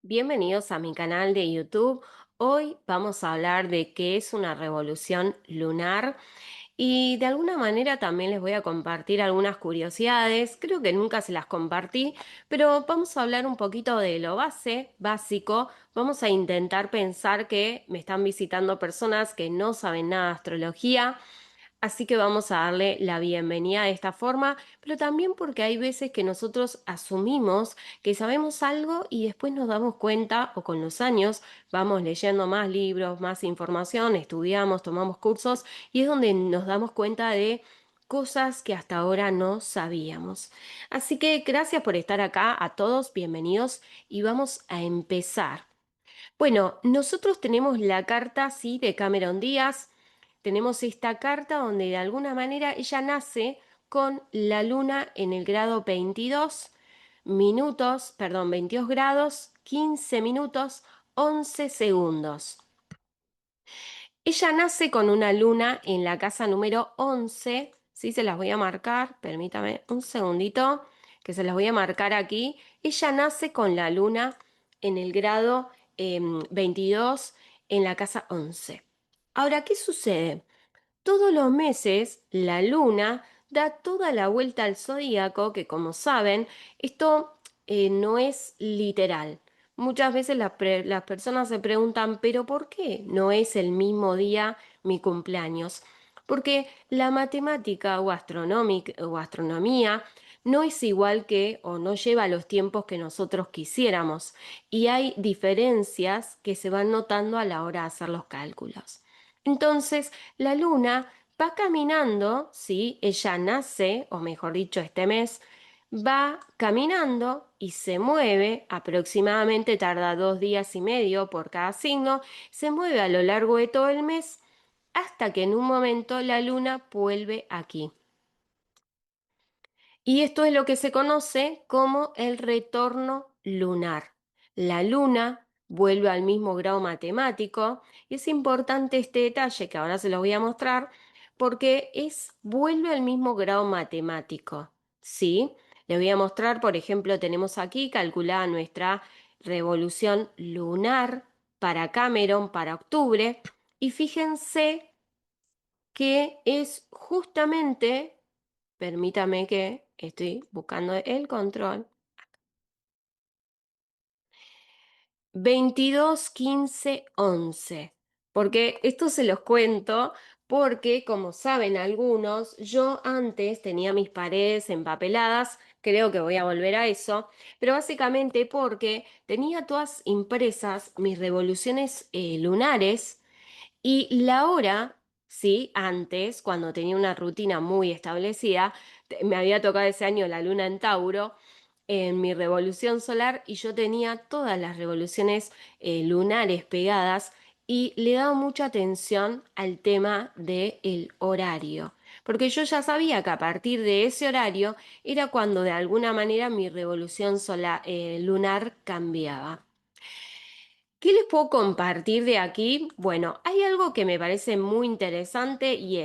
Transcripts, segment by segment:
Bienvenidos a mi canal de YouTube. Hoy vamos a hablar de qué es una revolución lunar y de alguna manera también les voy a compartir algunas curiosidades. Creo que nunca se las compartí, pero vamos a hablar un poquito de lo básico. Vamos a intentar pensar que me están visitando personas que no saben nada de astrología. Así que vamos a darle la bienvenida de esta forma, pero también porque hay veces que nosotros asumimos que sabemos algo y después nos damos cuenta, o con los años vamos leyendo más libros, más información, estudiamos, tomamos cursos y es donde nos damos cuenta de cosas que hasta ahora no sabíamos. Así que gracias por estar acá a todos, bienvenidos y vamos a empezar. Bueno, nosotros tenemos la carta, sí, de Cameron Díaz. Tenemos esta carta donde de alguna manera ella nace con la luna en el grado 22 minutos, perdón, 22 grados, 15 minutos, 11 segundos. Ella nace con una luna en la casa número 11, sí, se las voy a marcar, permítame un segundito, que se las voy a marcar aquí. Ella nace con la luna en el grado 22 en la casa 11. Ahora, ¿qué sucede? Todos los meses la luna da toda la vuelta al zodíaco, que como saben, esto no es literal. Muchas veces las personas se preguntan, ¿pero por qué no es el mismo día mi cumpleaños? Porque la matemática o astronómica o astronomía no es igual que o no lleva los tiempos que nosotros quisiéramos y hay diferencias que se van notando a la hora de hacer los cálculos. Entonces, la luna va caminando, ¿sí? Ella nace, o mejor dicho, este mes, va caminando y se mueve, aproximadamente tarda 2 días y medio por cada signo, se mueve a lo largo de todo el mes hasta que en un momento la luna vuelve aquí. Y esto es lo que se conoce como el retorno lunar. La luna vuelve al mismo grado matemático y es importante este detalle que ahora se los voy a mostrar porque vuelve al mismo grado matemático. ¿Sí? Les voy a mostrar, por ejemplo, tenemos aquí calculada nuestra revolución lunar para Cameron para octubre y fíjense que es justamente, permítame que estoy buscando el control, 22, 15, 11. Porque esto se los cuento porque, como saben algunos, yo antes tenía mis paredes empapeladas, creo que voy a volver a eso, pero básicamente porque tenía todas impresas mis revoluciones lunares y la hora, sí, antes, cuando tenía una rutina muy establecida, me había tocado ese año la luna en Tauro, en mi revolución solar, y yo tenía todas las revoluciones lunares pegadas y le daba mucha atención al tema del horario. Porque yo ya sabía que a partir de ese horario era cuando de alguna manera mi revolución solar, lunar cambiaba. ¿Qué les puedo compartir de aquí? Bueno, hay algo que me parece muy interesante y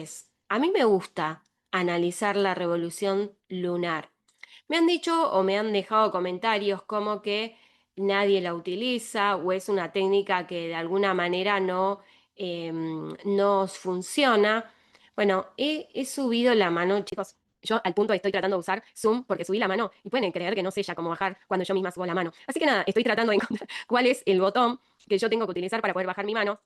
a mí me gusta analizar la revolución lunar. Me han dicho o me han dejado comentarios como que nadie la utiliza o es una técnica que de alguna manera no funciona. Bueno, he subido la mano, chicos. Yo al punto estoy tratando de usar Zoom porque subí la mano y pueden creer que no sé ya cómo bajar cuando yo misma subo la mano. Así que nada, estoy tratando de encontrar cuál es el botón que yo tengo que utilizar para poder bajar mi mano.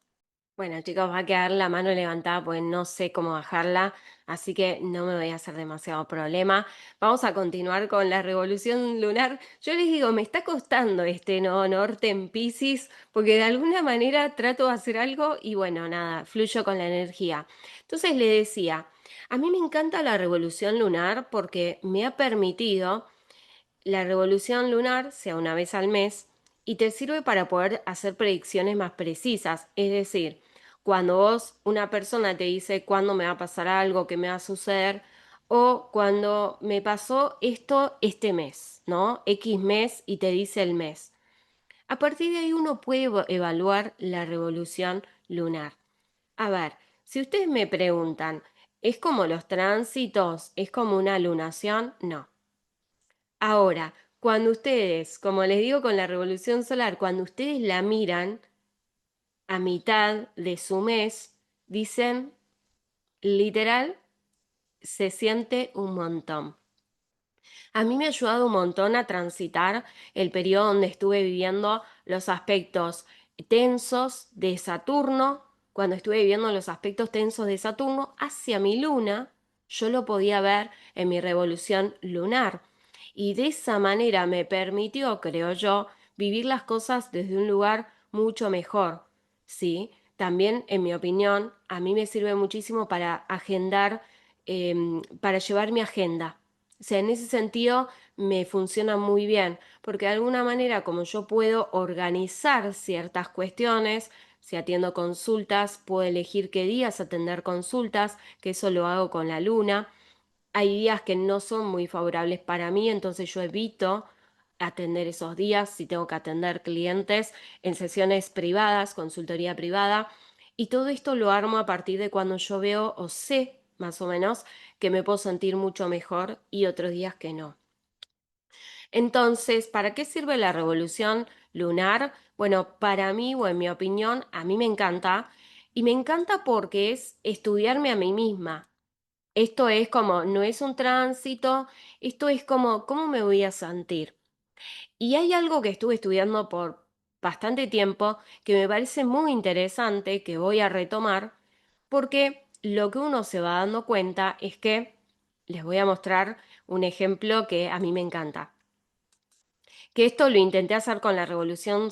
Bueno, chicos, va a quedar la mano levantada pues no sé cómo bajarla, así que no me voy a hacer demasiado problema. Vamos a continuar con la revolución lunar. Yo les digo, me está costando este no norte en Piscis, porque de alguna manera trato de hacer algo y bueno, nada, fluyo con la energía. Entonces le decía, a mí me encanta la revolución lunar porque me ha permitido la revolución lunar sea una vez al mes y te sirve para poder hacer predicciones más precisas. Es decir, cuando una persona te dice cuándo me va a pasar algo, qué me va a suceder, o cuando me pasó esto este mes, ¿no? X mes y te dice el mes. A partir de ahí uno puede evaluar la revolución lunar. A ver, si ustedes me preguntan, ¿es como los tránsitos? ¿Es como una lunación? No. Ahora, Cuando ustedes, como les digo con la revolución solar, cuando ustedes la miran a mitad de su mes, dicen literal, se siente un montón. A mí me ha ayudado un montón a transitar el periodo donde estuve viviendo los aspectos tensos de Saturno. Cuando estuve viviendo los aspectos tensos de Saturno hacia mi luna, yo lo podía ver en mi revolución lunar. Y de esa manera me permitió, creo yo, vivir las cosas desde un lugar mucho mejor. ¿Sí? También, en mi opinión, a mí me sirve muchísimo para agendar, para llevar mi agenda. O sea, en ese sentido me funciona muy bien, porque de alguna manera como yo puedo organizar ciertas cuestiones, si atiendo consultas, puedo elegir qué días atender consultas, que eso lo hago con la luna. Hay días que no son muy favorables para mí, entonces yo evito atender esos días si tengo que atender clientes en sesiones privadas, consultoría privada. Y todo esto lo armo a partir de cuando yo veo o sé más o menos que me puedo sentir mucho mejor y otros días que no. Entonces, ¿para qué sirve la revolución lunar? Bueno, para mí o en mi opinión, a mí me encanta y me encanta porque es estudiarme a mí misma. Esto es como, no es un tránsito, esto es como, ¿cómo me voy a sentir? Y hay algo que estuve estudiando por bastante tiempo que me parece muy interesante, que voy a retomar, porque lo que uno se va dando cuenta es que, les voy a mostrar un ejemplo que a mí me encanta, que esto lo intenté hacer con la revolución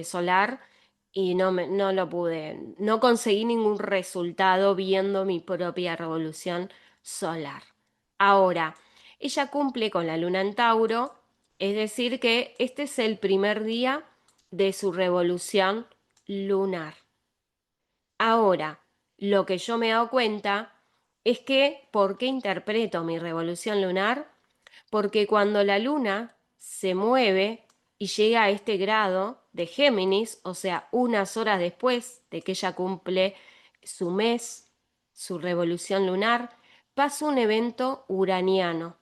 solar y no lo pude, no conseguí ningún resultado viendo mi propia revolución solar. Ahora, ella cumple con la luna en Tauro, es decir, que este es el primer día de su revolución lunar. Ahora, lo que yo me he dado cuenta es que, ¿por qué interpreto mi revolución lunar? Porque cuando la luna se mueve y llega a este grado de Géminis, o sea, unas horas después de que ella cumple su mes, su revolución lunar, pasa un evento uraniano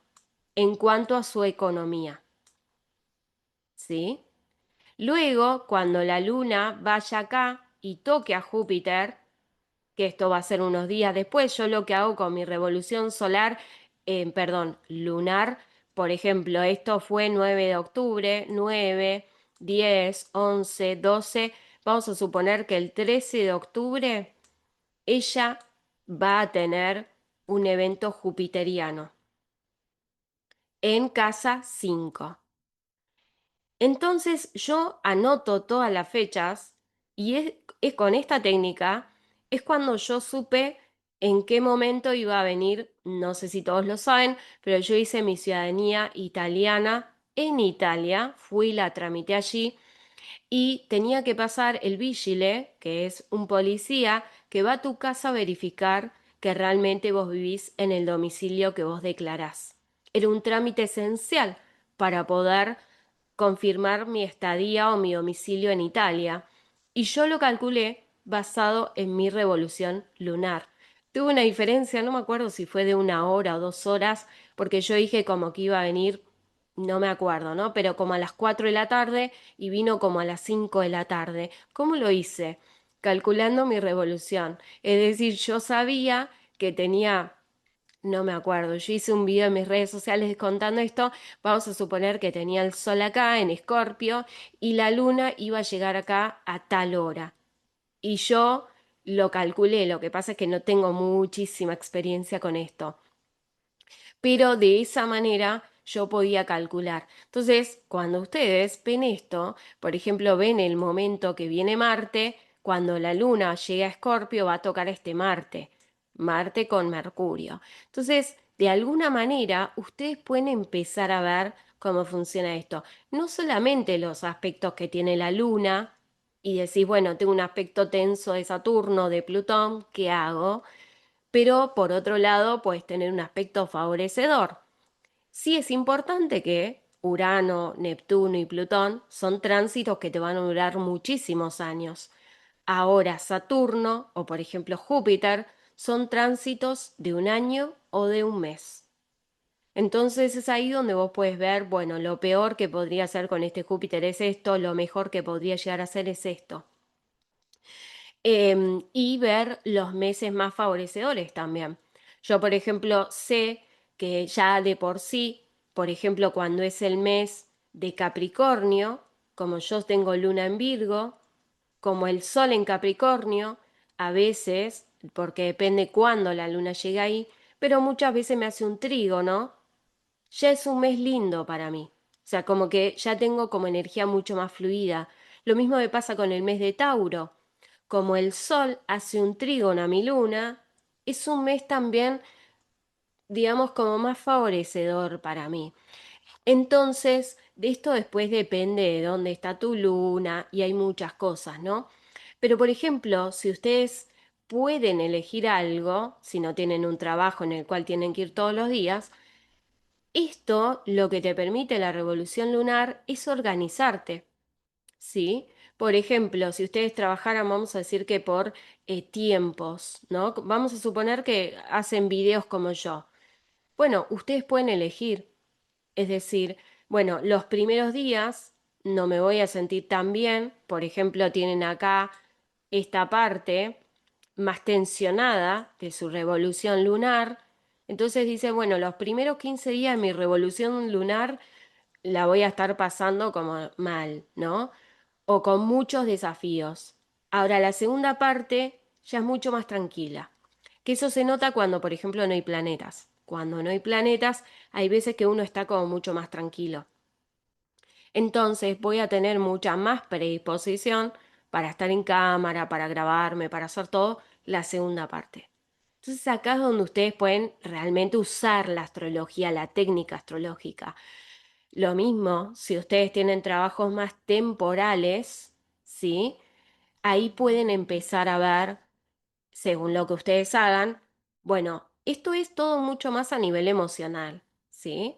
en cuanto a su economía, ¿sí? Luego, cuando la luna vaya acá y toque a Júpiter, que esto va a ser unos días después. Yo lo que hago con mi revolución solar, perdón, lunar, por ejemplo, esto fue 9 de octubre, 9, 10, 11, 12. Vamos a suponer que el 13 de octubre ella va a tener un evento jupiteriano en casa 5. Entonces yo anoto todas las fechas y es con esta técnica es cuando yo supe en qué momento iba a venir, no sé si todos lo saben, pero yo hice mi ciudadanía italiana en Italia, fui, la tramité allí y tenía que pasar el vigile, que es un policía que va a tu casa a verificar que realmente vos vivís en el domicilio que vos declarás. Era un trámite esencial para poder confirmar mi estadía o mi domicilio en Italia, y yo lo calculé basado en mi revolución lunar. Tuve una diferencia, no me acuerdo si fue de 1 hora o 2 horas, porque yo dije como que iba a venir, no me acuerdo, ¿no? Pero como a las 4 de la tarde y vino como a las 5 de la tarde. ¿Cómo lo hice? Calculando mi revolución. Es decir, yo sabía que tenía, no me acuerdo, yo hice un video en mis redes sociales contando esto, vamos a suponer que tenía el sol acá en Escorpio y la luna iba a llegar acá a tal hora. Y yo lo calculé, lo que pasa es que no tengo muchísima experiencia con esto, pero de esa manera yo podía calcular. Entonces, cuando ustedes ven esto, por ejemplo, ven el momento que viene Marte, cuando la luna llega a Escorpio va a tocar este Marte, Marte con Mercurio. Entonces, de alguna manera, ustedes pueden empezar a ver cómo funciona esto. No solamente los aspectos que tiene la luna, y decís, bueno, tengo un aspecto tenso de Saturno, de Plutón, ¿qué hago? Pero por otro lado puedes tener un aspecto favorecedor. Sí es importante que Urano, Neptuno y Plutón son tránsitos que te van a durar muchísimos años. Ahora Saturno o por ejemplo Júpiter son tránsitos de un año o de un mes. Entonces es ahí donde vos puedes ver, bueno, lo peor que podría hacer con este Júpiter es esto, lo mejor que podría llegar a ser es esto. Y ver los meses más favorecedores también. Yo, por ejemplo, sé que ya de por sí, por ejemplo, cuando es el mes de Capricornio, como yo tengo luna en Virgo, como el sol en Capricornio, a veces, porque depende cuándo la luna llega ahí, pero muchas veces me hace un trígono, ya es un mes lindo para mí. O sea, como que ya tengo como energía mucho más fluida. Lo mismo me pasa con el mes de Tauro. Como el sol hace un trígono a mi luna, es un mes también, digamos, como más favorecedor para mí. Entonces, de esto después depende de dónde está tu luna y hay muchas cosas, ¿no? Pero, por ejemplo, si ustedes pueden elegir algo, si no tienen un trabajo en el cual tienen que ir todos los días, esto lo que te permite la revolución lunar es organizarte, ¿sí? Por ejemplo, si ustedes trabajaran, vamos a decir que por tiempos, ¿no? Vamos a suponer que hacen videos como yo. Bueno, ustedes pueden elegir, es decir, bueno, los primeros días no me voy a sentir tan bien, por ejemplo, tienen acá esta parte más tensionada de su revolución lunar, entonces dice, bueno, los primeros 15 días de mi revolución lunar la voy a estar pasando como mal, ¿no? O con muchos desafíos. Ahora, la segunda parte ya es mucho más tranquila, que eso se nota cuando, por ejemplo, no hay planetas. Cuando no hay planetas, hay veces que uno está como mucho más tranquilo. Entonces voy a tener mucha más predisposición para estar en cámara, para grabarme, para hacer todo la segunda parte. Entonces acá es donde ustedes pueden realmente usar la astrología, la técnica astrológica. Lo mismo, si ustedes tienen trabajos más temporales, ¿sí? Ahí pueden empezar a ver, según lo que ustedes hagan, bueno, esto es todo mucho más a nivel emocional, ¿sí?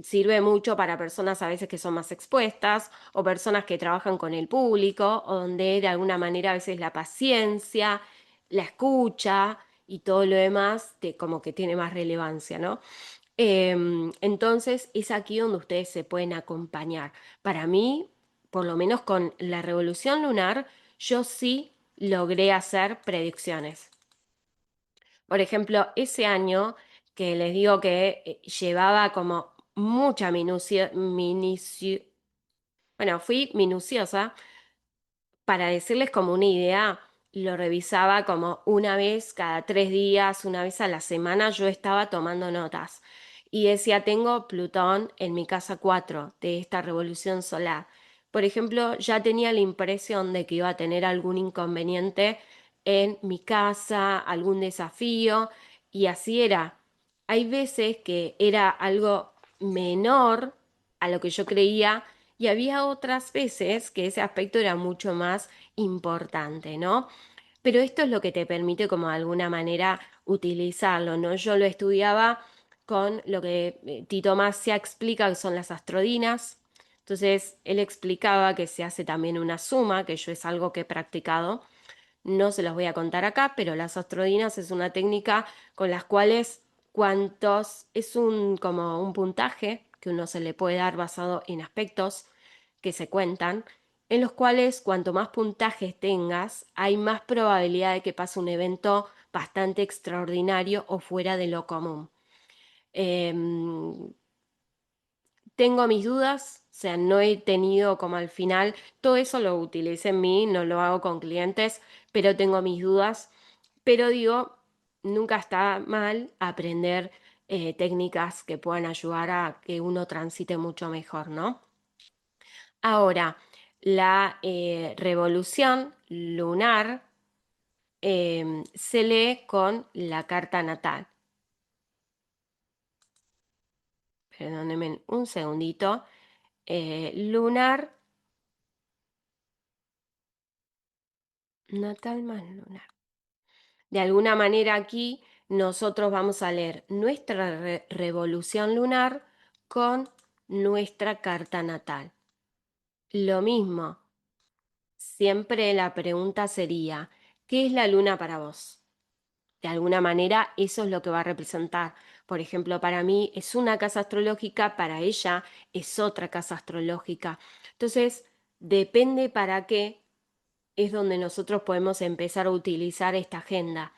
Sirve mucho para personas a veces que son más expuestas o personas que trabajan con el público o donde de alguna manera a veces la paciencia, la escucha y todo lo demás como que tiene más relevancia, ¿no? Entonces es aquí donde ustedes se pueden acompañar. Para mí, por lo menos con la revolución lunar, yo sí logré hacer predicciones. Por ejemplo, ese año que les digo que llevaba como mucha bueno, fui minuciosa para decirles como una idea, lo revisaba como una vez cada 3 días, una vez a la semana, yo estaba tomando notas. Y decía, tengo Plutón en mi casa 4 de esta revolución solar. Por ejemplo, ya tenía la impresión de que iba a tener algún inconveniente en mi casa, algún desafío, y así era. Hay veces que era algo menor a lo que yo creía y había otras veces que ese aspecto era mucho más importante, ¿no? Pero esto es lo que te permite como de alguna manera utilizarlo, ¿no? Yo lo estudiaba con lo que Tito Massia explica que son las astrodinas. Entonces, él explicaba que se hace también una suma, que yo es algo que he practicado. No se los voy a contar acá, pero las astrodinas es una técnica con las cuales es un como un puntaje que uno se le puede dar basado en aspectos que se cuentan, en los cuales cuanto más puntajes tengas, hay más probabilidad de que pase un evento bastante extraordinario o fuera de lo común. Em, Tengo mis dudas, o sea, no he tenido como al final, todo eso lo utilicé en mí, no lo hago con clientes, pero tengo mis dudas. Pero digo, nunca está mal aprender técnicas que puedan ayudar a que uno transite mucho mejor, ¿no? Ahora, la revolución lunar se lee con la carta natal. Perdónenme un segundito. Lunar, natal más lunar. De alguna manera aquí nosotros vamos a leer nuestra revolución lunar con nuestra carta natal. Lo mismo, siempre la pregunta sería, ¿qué es la luna para vos? De alguna manera eso es lo que va a representar. Por ejemplo, para mí es una casa astrológica, para ella es otra casa astrológica. Entonces, depende para qué es donde nosotros podemos empezar a utilizar esta agenda,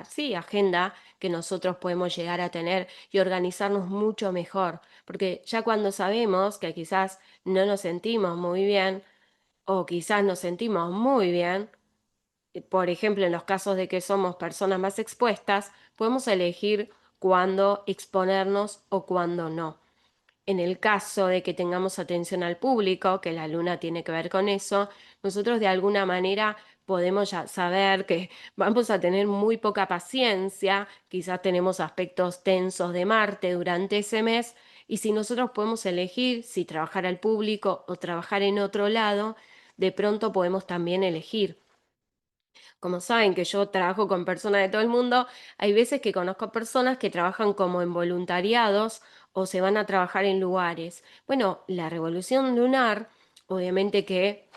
sí, agenda que nosotros podemos llegar a tener y organizarnos mucho mejor, porque ya cuando sabemos que quizás no nos sentimos muy bien o quizás nos sentimos muy bien, por ejemplo, en los casos de que somos personas más expuestas, podemos elegir cuándo exponernos o cuándo no. En el caso de que tengamos atención al público, que la luna tiene que ver con eso, nosotros de alguna manera podemos ya saber que vamos a tener muy poca paciencia, quizás tenemos aspectos tensos de Marte durante ese mes, y si nosotros podemos elegir si trabajar al público o trabajar en otro lado, de pronto podemos también elegir. Como saben que yo trabajo con personas de todo el mundo, hay veces que conozco personas que trabajan como en voluntariados o se van a trabajar en lugares. Bueno, la revolución lunar, obviamente que,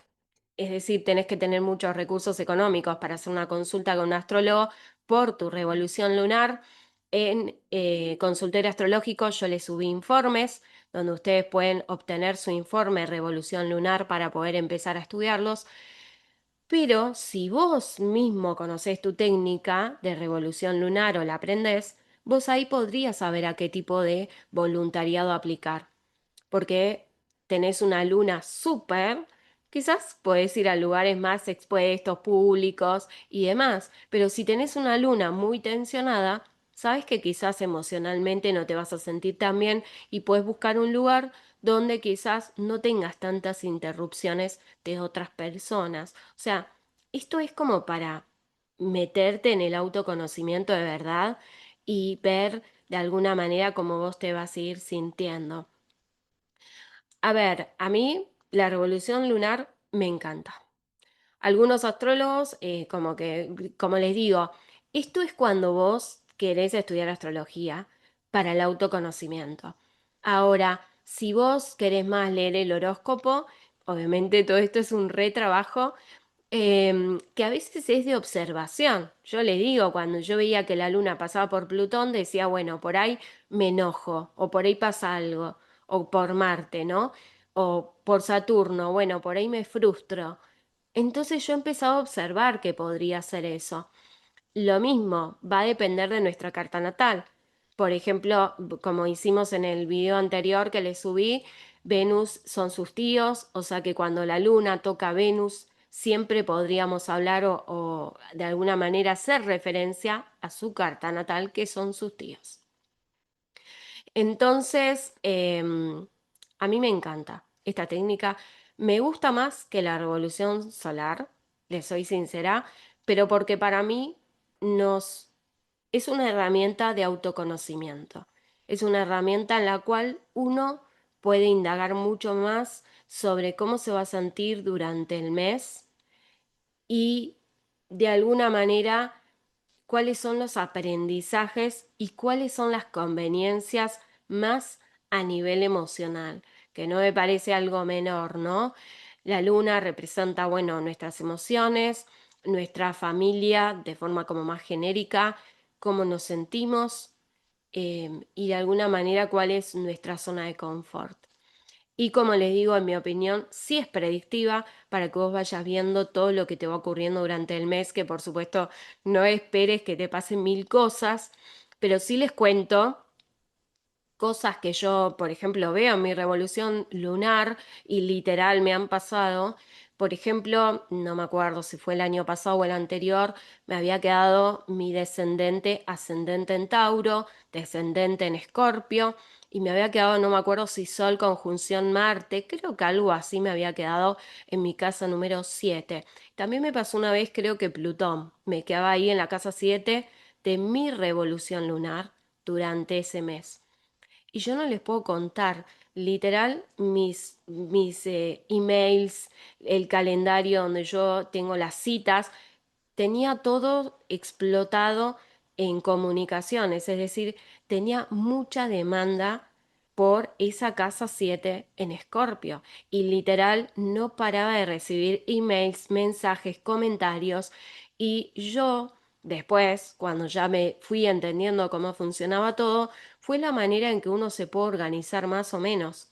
es decir, tenés que tener muchos recursos económicos para hacer una consulta con un astrólogo por tu revolución lunar. En Consultorio Astrológico yo les subí informes donde ustedes pueden obtener su informe Revolución Lunar para poder empezar a estudiarlos. Pero si vos mismo conocés tu técnica de revolución lunar o la aprendés, vos ahí podrías saber a qué tipo de voluntariado aplicar. Porque tenés una luna súper, quizás podés ir a lugares más expuestos, públicos y demás. Pero si tenés una luna muy tensionada, sabes que quizás emocionalmente no te vas a sentir tan bien y puedes buscar un lugar donde quizás no tengas tantas interrupciones de otras personas. O sea, esto es como para meterte en el autoconocimiento de verdad y ver de alguna manera cómo vos te vas a ir sintiendo. A ver, a mí la revolución lunar me encanta. Algunos astrólogos, como les digo, esto es cuando vos querés estudiar astrología para el autoconocimiento. Ahora, si vos querés más leer el horóscopo, obviamente todo esto es un retrabajo que a veces es de observación. Yo le digo, cuando yo veía que la luna pasaba por Plutón, decía, bueno, por ahí me enojo, o por ahí pasa algo, o por Marte, ¿no? O por Saturno, bueno, por ahí me frustro. Entonces yo empezaba a observar que podría ser eso. Lo mismo va a depender de nuestra carta natal. Por ejemplo, como hicimos en el video anterior que le subí, Venus son sus tíos, o sea que cuando la luna toca a Venus, siempre podríamos hablar o de alguna manera hacer referencia a su carta natal, que son sus tíos. Entonces, a mí me encanta esta técnica. Me gusta más que la revolución solar, les soy sincera, pero porque para mí nos es una herramienta de autoconocimiento. Es una herramienta en la cual uno puede indagar mucho más sobre cómo se va a sentir durante el mes y de alguna manera cuáles son los aprendizajes y cuáles son las conveniencias más a nivel emocional, que no me parece algo menor, ¿no? La luna representa, bueno, nuestras emociones, nuestra familia de forma como más genérica, cómo nos sentimos y de alguna manera cuál es nuestra zona de confort. Y como les digo, en mi opinión, sí es predictiva para que vos vayas viendo todo lo que te va ocurriendo durante el mes, que por supuesto no esperes que te pasen mil cosas, pero sí les cuento cosas que yo, por ejemplo, veo en mi revolución lunar y literal me han pasado. Por ejemplo, no me acuerdo si fue el año pasado o el anterior, me había quedado mi descendente ascendente en Tauro, descendente en Escorpio, y me había quedado, no me acuerdo si Sol conjunción Marte, creo que algo así me había quedado en mi casa número 7. También me pasó una vez, creo que Plutón, me quedaba ahí en la casa 7 de mi revolución lunar durante ese mes. Y yo no les puedo contar, literal, mis emails, el calendario donde yo tengo las citas, tenía todo explotado en comunicaciones, es decir, tenía mucha demanda por esa casa 7 en Escorpio y literal no paraba de recibir emails, mensajes, comentarios y yo Después, cuando ya me fui entendiendo cómo funcionaba todo, fue la manera en que uno se puede organizar más o menos.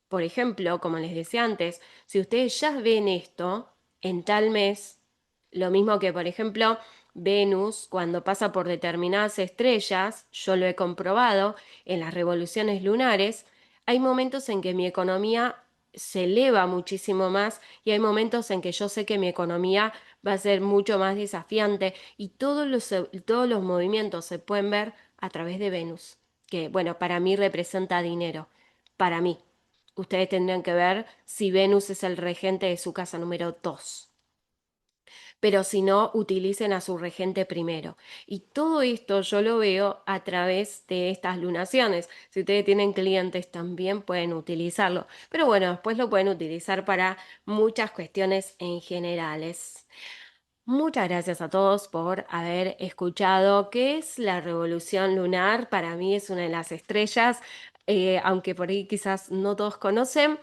Por ejemplo, como les decía antes, si ustedes ya ven esto en tal mes, lo mismo que, por ejemplo, Venus, cuando pasa por determinadas estrellas, yo lo he comprobado en las revoluciones lunares, hay momentos en que mi economía se eleva muchísimo más y hay momentos en que yo sé que mi economía va a ser mucho más desafiante y todos los movimientos se pueden ver a través de Venus, que bueno, para mí representa dinero, para mí. Ustedes tendrían que ver si Venus es el regente de su casa número 2. Pero si no, utilicen a su regente primero. Y todo esto yo lo veo a través de estas lunaciones. Si ustedes tienen clientes también pueden utilizarlo. Pero bueno, después lo pueden utilizar para muchas cuestiones en generales. Muchas gracias a todos por haber escuchado qué es la revolución lunar. Para mí es una de las estrellas, aunque por ahí quizás no todos conocen.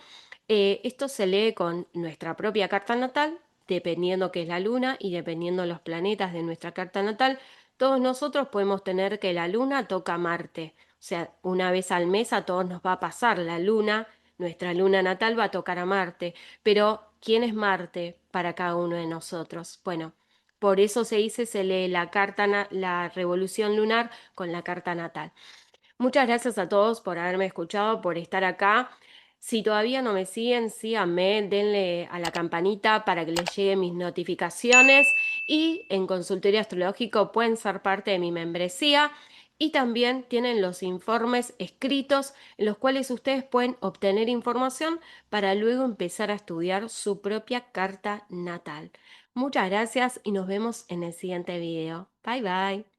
Esto se lee con nuestra propia carta natal, dependiendo qué es la luna y dependiendo los planetas de nuestra carta natal. Todos nosotros podemos tener que la luna toca Marte. O sea, una vez al mes a todos nos va a pasar la luna, nuestra luna natal va a tocar a Marte. Pero, ¿quién es Marte para cada uno de nosotros? Bueno, por eso se dice, se lee la revolución lunar con la carta natal. Muchas gracias a todos por haberme escuchado, por estar acá. Si todavía no me siguen, síganme, denle a la campanita para que les lleguen mis notificaciones y en Consultorio Astrológico pueden ser parte de mi membresía y también tienen los informes escritos en los cuales ustedes pueden obtener información para luego empezar a estudiar su propia carta natal. Muchas gracias y nos vemos en el siguiente video. Bye bye.